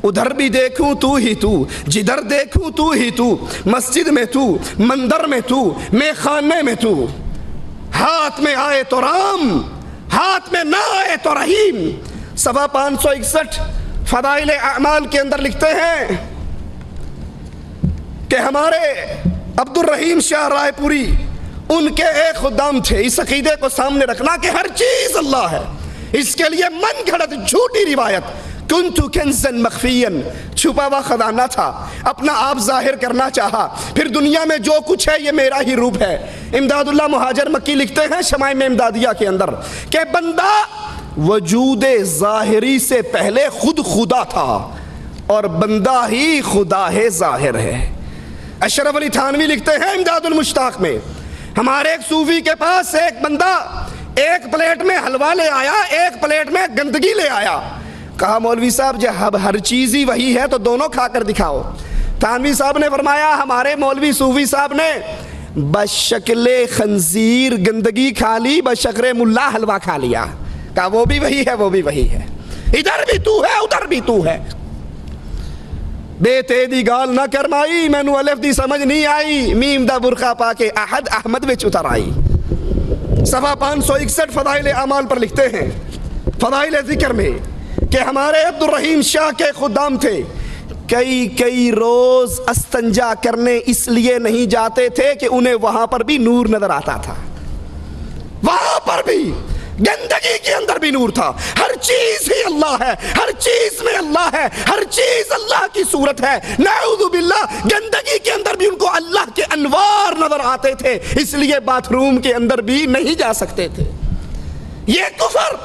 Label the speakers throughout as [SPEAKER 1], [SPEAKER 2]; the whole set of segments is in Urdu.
[SPEAKER 1] ادھر بھی دیکھوں تو ہی تو، جدھر دیکھوں تو ہی تو، مسجد میں تو، مندر میں تو، میں خانے میں تو، ہاتھ میں آئے تو رام، ہاتھ میں نہ آئے تو رحیم۔ صفحہ 561 فضائل اعمال کے اندر لکھتے ہیں کہ ہمارے عبد الرحیم شاہ رائے پوری ان کے ایک خدام تھے۔ اس عقیدے کو سامنے رکھنا کہ ہر چیز اللہ ہے، اس کے لیے من گھڑت جھوٹی روایت کنتو کنزن مخفین، چھپا ہوا خزانہ تھا، اپنا آپ ظاہر کرنا چاہا، پھر دنیا میں جو کچھ ہے یہ میرا ہی روپ ہے۔ امداد اللہ مہاجر مکی لکھتے ہیں شمائم امدادیہ کے اندر کہ بندہ وجود ظاہری سے پہلے خود خدا تھا اور بندہ ہی خدا ہے ظاہر ہے۔ اشرف علی تھانوی لکھتے ہیں امداد المشتاق میں، ہمارے ایک صوفی کے پاس ایک بندہ ایک پلیٹ میں حلوہ لے آیا، ایک پلیٹ میں گندگی لے آیا۔ کہا مولوی صاحب جب ہر چیز ہی وہی ہے تو دونوں کھا کر دکھاؤ۔ تھانوی صاحب نے فرمایا ہمارے مولوی صوفی صاحب نے بشکل خنزیر گندگی کھا لی، بشکل ملا حلوہ کھا لیا۔ کہا وہ بھی وہی ہے، وہ بھی وہی ہے، ادھر بھی تو ہے ادھر بھی تو ہے۔ بے تیدی گال نہ کرمائی، مینو الف دی سمجھ نہیں آئی، میم دا برخا پا کے احد احمد وچ اتر آئی۔ صفحہ 561 فضائل اعمال پر لکھتے ہیں فضائل ذکر میں کہ ہمارے عبد الرحیم شاہ کے خدام تھے، کئی روز استنجا کرنے اس لیے نہیں جاتے تھے کہ انہیں وہاں پر بھی نور نظر آتا تھا، وہاں پر بھی گندگی کے اندر بھی نور تھا۔ ہر چیز ہی اللہ ہے، ہر چیز میں اللہ ہے، ہر چیز اللہ کی صورت ہے۔ نعوذ باللہ گندگی کے اندر بھی ان کو اللہ کے انوار نظر آتے تھے، اس لیے باتھ روم کے اندر بھی نہیں جا سکتے تھے۔ یہ کفر،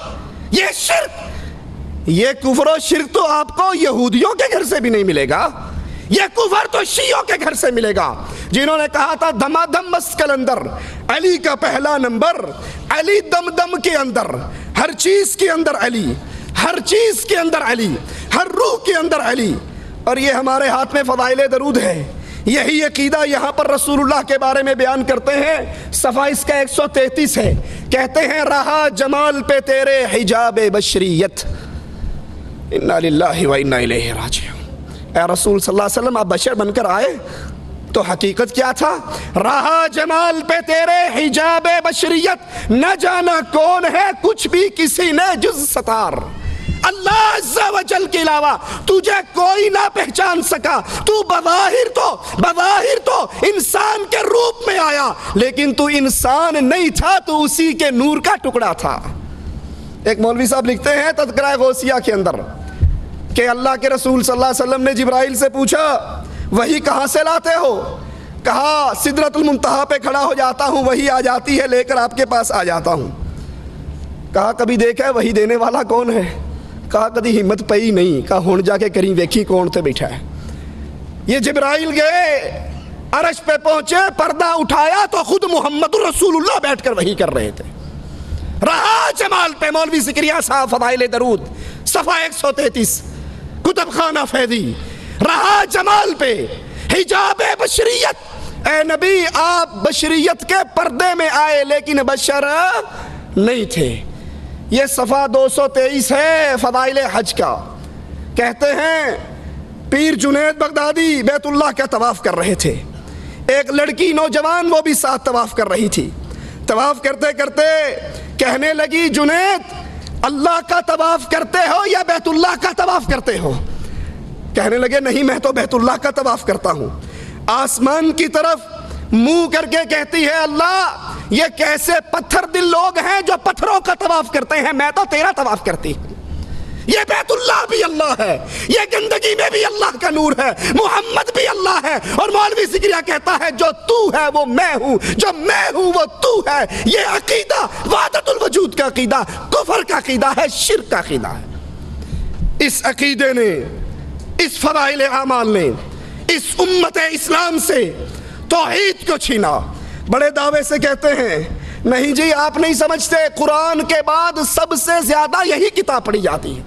[SPEAKER 1] یہ شرک، یہ کفر و شرک تو آپ کو یہودیوں کے گھر سے بھی نہیں ملے گا، یہ کفر تو شیعوں کے گھر سے ملے گا، جنہوں نے کہا تھا دما دم مسکل اندر علی کا پہلا نمبر، علی دم دم کے اندر، ہر چیز کے اندر علی، ہر چیز کے اندر علی، ہر روح کے اندر علی۔ اور یہ ہمارے ہاتھ میں فضائل درود ہے، یہی عقیدہ یہاں پر رسول اللہ کے بارے میں بیان کرتے ہیں۔ صفحہ اس کا 133 ہے، کہتے ہیں رہا جمال پہ تیرے حجاب بشریت، انا للہ و انا الیہ راجعون۔ اے رسول صلی اللہ علیہ وسلم آپ بشر بن کر آئے تو حقیقت کیا تھا؟ رہا جمال پہ تیرے حجاب بشریت، نہ جانا کون ہے کچھ بھی کسی نے جز ستار، اللہ عز و جل کے علاوہ تجھے کوئی نہ پہچان سکا۔ تو بظاہر تو انسان کے روپ میں آیا، لیکن تو انسان نہیں تھا، تو اسی کے نور کا ٹکڑا تھا۔ ایک مولوی صاحب لکھتے ہیں تذکرہ غوثیہ کے اندر کہ اللہ کے رسول صلی اللہ علیہ وسلم نے جبرائیل سے پوچھا وہی کہاں سے لاتے ہو؟ کہا سدرۃ المنتہا پہ کھڑا ہو جاتا ہوں، وہی آ جاتی ہے، لے کر آپ کے پاس آ جاتا ہوں۔ کہا کبھی دیکھا ہے وہی دینے والا کون ہے؟ کہا کدی ہمت پئی نہیں۔ کہا ہون جا کے کریں ویکھی کون تے بیٹھا ہے۔ یہ جبرائیل گئے عرش پہ پہنچے، پردہ اٹھایا تو خود محمد رسول اللہ بیٹھ کر وہی کر رہے تھے۔ رہا جمال پہ، مولوی زکریا صاحب فضائل درود صفحہ 133 کتب خانہ فیضی، رہا جمال پہ حجاب بشریت، اے نبی آپ بشریت کے پردے میں آئے لیکن بشر نہیں تھے۔ یہ صفحہ 223 ہے فضائل حج کا۔ کہتے ہیں پیر جنید بغدادی بیت اللہ کا طواف کر رہے تھے، ایک لڑکی نوجوان وہ بھی ساتھ طواف کر رہی تھی۔ طواف کرتے کرتے کہنے لگی جنید اللہ کا طواف کرتے ہو یا بیت اللہ کا طواف کرتے ہو؟ کہنے لگے نہیں میں تو بیت اللہ کا طواف کرتا ہوں۔ آسمان کی طرف منہ کر کے کہتی ہے اللہ یہ کیسے پتھر دل لوگ ہیں جو پتھروں کا طواف کرتے ہیں، میں تو تیرا طواف کرتی ہوں۔ یہ بیت اللہ بھی اللہ ہے، یہ گندگی میں بھی اللہ کا نور ہے، محمد بھی اللہ ہے۔ اور مولوی زکریا کہتا ہے جو تو ہے وہ میں ہوں، جو میں ہوں وہ تو ہے۔ یہ عقیدہ وحدت الوجود کا عقیدہ کفر کا عقیدہ ہے، شرک کا عقیدہ ہے۔ اس عقیدے نے، اس فضائل اعمال نے اس امت اسلام سے توحید کو چھینا۔ بڑے دعوے سے کہتے ہیں نہیں جی آپ نہیں سمجھتے، قرآن کے بعد سب سے زیادہ یہی کتاب پڑھی جاتی ہے،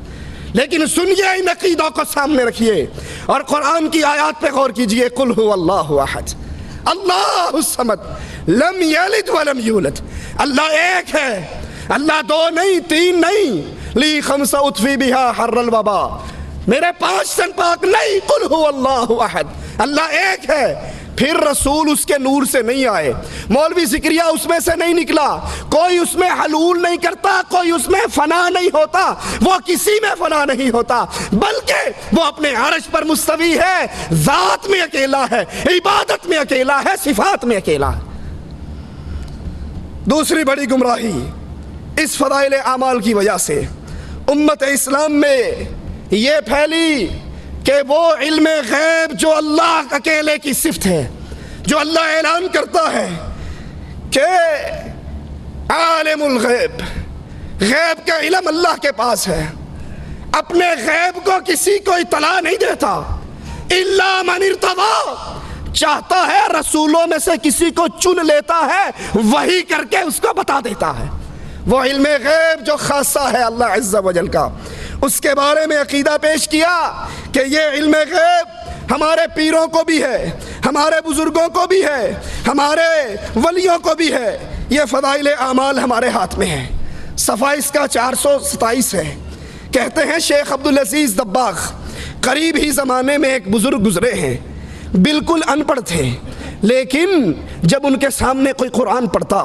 [SPEAKER 1] لیکن سنیے ان عقیدوں کو سامنے رکھیے اور قرآن کی آیات پہ غور کیجئے۔ قل هو اللہ احد اللہ الصمد لم یلد ولم یولد، اللہ ایک ہے، اللہ دو نہیں تین نہیں، لی خمسہ اطفی بہا حر الوبا، میرے 5 تن پاک نہیں، قل هو اللہ احد، اللہ ایک ہے۔ پھر رسول اس کے نور سے نہیں آئے، مولوی زکریا اس میں سے نہیں نکلا، کوئی اس میں حلول نہیں کرتا، کوئی اس میں فنا نہیں ہوتا، وہ کسی میں فنا نہیں ہوتا، بلکہ وہ اپنے عرش پر مستوی ہے، ذات میں اکیلا ہے، عبادت میں اکیلا ہے، صفات میں اکیلا ہے۔ دوسری بڑی گمراہی اس فضائل اعمال کی وجہ سے امت اسلام میں یہ پھیلی کہ وہ علم غیب جو اللہ اکیلے کی صفت ہے، جو اللہ اعلان کرتا ہے کہ عالم الغیب، غیب کا علم اللہ کے پاس ہے، اپنے غیب کو کسی کو اطلاع نہیں دیتا، الا من ارتضی، چاہتا ہے رسولوں میں سے کسی کو چن لیتا ہے، وہی کر کے اس کو بتا دیتا ہے۔ وہ علم غیب جو خاصہ ہے اللہ عز و جل کا، اس کے بارے میں عقیدہ پیش کیا کہ یہ علم غیب ہمارے پیروں کو بھی ہے، ہمارے بزرگوں کو بھی ہے، ہمارے ولیوں کو بھی ہے، یہ فضائل اعمال ہمارے ہاتھ میں ہے۔ صفحہ اس کا 427 ہے۔ کہتے ہیں شیخ عبدالعزیز دباغ، قریب ہی زمانے میں ایک بزرگ گزرے ہیں، بالکل ان پڑھ تھے، لیکن جب ان کے سامنے کوئی قرآن پڑھتا،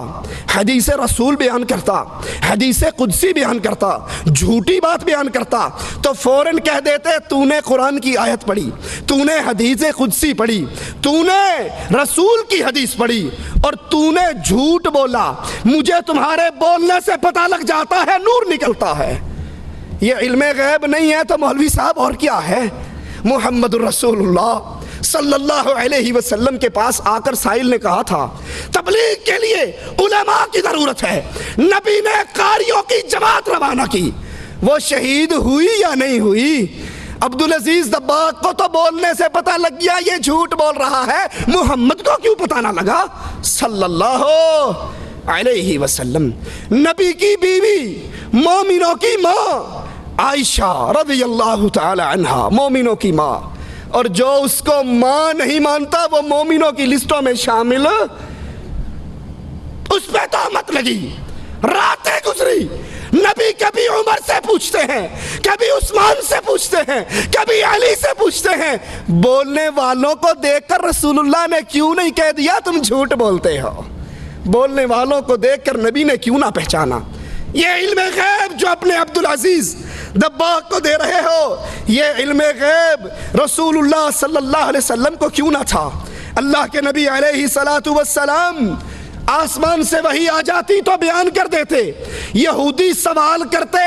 [SPEAKER 1] حدیث رسول بیان کرتا، حدیث قدسی بیان کرتا، جھوٹی بات بیان کرتا، تو فوراً کہہ دیتے تو نے قرآن کی آیت پڑھی، تو نے حدیث قدسی پڑھی، تو نے رسول کی حدیث پڑھی، اور تو نے جھوٹ بولا، مجھے تمہارے بولنے سے پتہ لگ جاتا ہے، نور نکلتا ہے۔ یہ علم غیب نہیں ہے تو مولوی صاحب اور کیا ہے؟ محمد الرسول اللہ صلی اللہ علیہ وسلم کے پاس آ کر سائل نے کہا تھا تبلیغ کے لیے علماء کی ضرورت ہے، نبی نے قاریوں کی جماعت روانہ کی، وہ شہید ہوئی یا نہیں ہوئی؟ عبدالعزیز دباغ کو تو بولنے سے پتہ لگ گیا یہ جھوٹ بول رہا ہے، محمد کو کیوں پتہ نہ لگا صلی اللہ علیہ وسلم؟ نبی کی بیوی، مومنوں کی ماں عائشہ رضی اللہ تعالی عنہا، مومنوں کی ماں، اور جو اس کو ماں نہیں مانتا وہ مومنوں کی لسٹوں میں شامل، اس پہ تہمت لگی، راتیں گزری، نبی کبھی عمر سے پوچھتے ہیں، کبھی عثمان سے پوچھتے ہیں، کبھی علی سے پوچھتے ہیں، بولنے والوں کو دیکھ کر رسول اللہ نے کیوں نہیں کہہ دیا تم جھوٹ بولتے ہو؟ بولنے والوں کو دیکھ کر نبی نے کیوں نہ پہچانا؟ یہ علم غیب جو اپنے عبدالعزیز دباغ کو دے رہے ہو، یہ علم غیب رسول اللہ صلی اللہ علیہ وسلم کو کیوں نہ تھا؟ اللہ کے نبی علیہ السلام آسمان سے وحی آ جاتی تو بیان کر دیتے، یہودی سوال کرتے،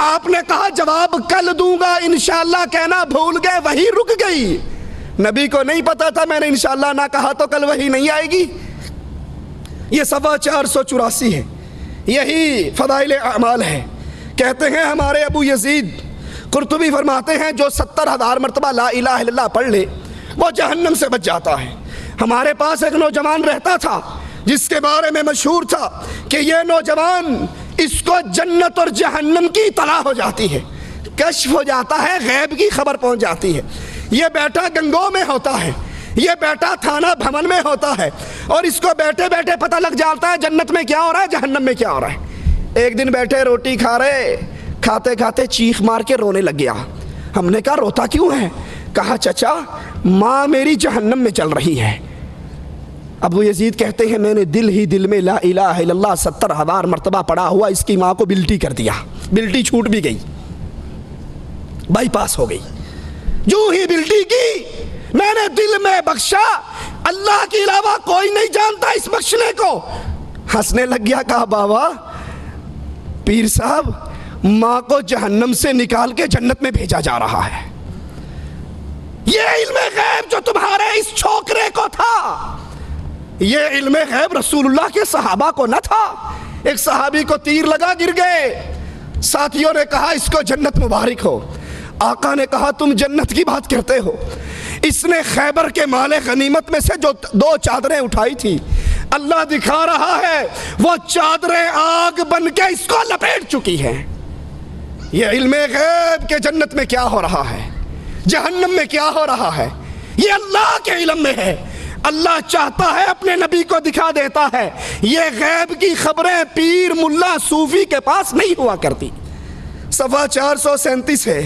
[SPEAKER 1] آپ نے کہا جواب کل دوں گا انشاءاللہ کہنا بھول گئے، وحی رک گئی۔ نبی کو نہیں پتا تھا میں نے انشاءاللہ نہ کہا تو کل وحی نہیں آئے گی۔ یہ صفحہ 484 ہے، یہی فضائل اعمال ہے۔ کہتے ہیں ہمارے ابو یزید قرطبی فرماتے ہیں جو 70,000 مرتبہ لا الہ الا اللہ پڑھ لے وہ جہنم سے بچ جاتا ہے۔ ہمارے پاس ایک نوجوان رہتا تھا جس کے بارے میں مشہور تھا کہ یہ نوجوان اس کو جنت اور جہنم کی اطلاع ہو جاتی ہے، کشف ہو جاتا ہے، غیب کی خبر پہنچ جاتی ہے۔ یہ بیٹا گنگو میں ہوتا ہے، یہ بیٹا تھانہ بھون میں ہوتا ہے، اور اس کو بیٹھے بیٹھے پتہ لگ جاتا ہے جنت میں کیا ہو رہا ہے، جہنم میں کیا ہو رہا ہے۔ ایک دن بیٹھے روٹی کھا رہے، کھاتے کھاتے چیخ مار کے رونے لگ گیا۔ ہم نے کہا روتا کیوں ہے؟ کہا چچا ماں میری جہنم میں چل رہی ہے۔ ابو یزید کہتے ہیں میں نے دل ہی دل میں لا الہ الا اللہ 70,000 مرتبہ پڑھا ہوا اس کی ماں کو بلٹی کر دیا، بلٹی چھوٹ بھی گئی، بائی پاس ہو گئی۔ جو ہی بلٹی کی میں نے دل میں بخشا، اللہ کے علاوہ کوئی نہیں جانتا اس بخشنے کو۔ ہنسنے لگ گیا، کہا بابا پیر صاحب ماں کو جہنم سے نکال کے جنت میں بھیجا جا رہا ہے۔ یہ علم غیب جو تمہارے اس چھوکرے کو تھا، یہ علم غیب رسول اللہ کے صحابہ کو نہ تھا۔ ایک صحابی کو تیر لگا، گر گئے، ساتھیوں نے کہا اس کو جنت مبارک ہو۔ آقا نے کہا تم جنت کی بات کرتے ہو، اس نے خیبر کے مال غنیمت میں سے جو 2 چادریں اٹھائی تھی، اللہ دکھا رہا ہے وہ چادریں آگ بن کے اس کو لپیٹ چکی ہیں۔ یہ علم غیب کہ جنت میں کیا ہو رہا ہے، جہنم میں کیا ہو رہا ہے، یہ اللہ کے علم میں ہے۔ اللہ چاہتا ہے اپنے نبی کو دکھا دیتا ہے۔ یہ غیب کی خبریں پیر ملا صوفی کے پاس نہیں ہوا کرتی۔ صفحہ 437 ہے۔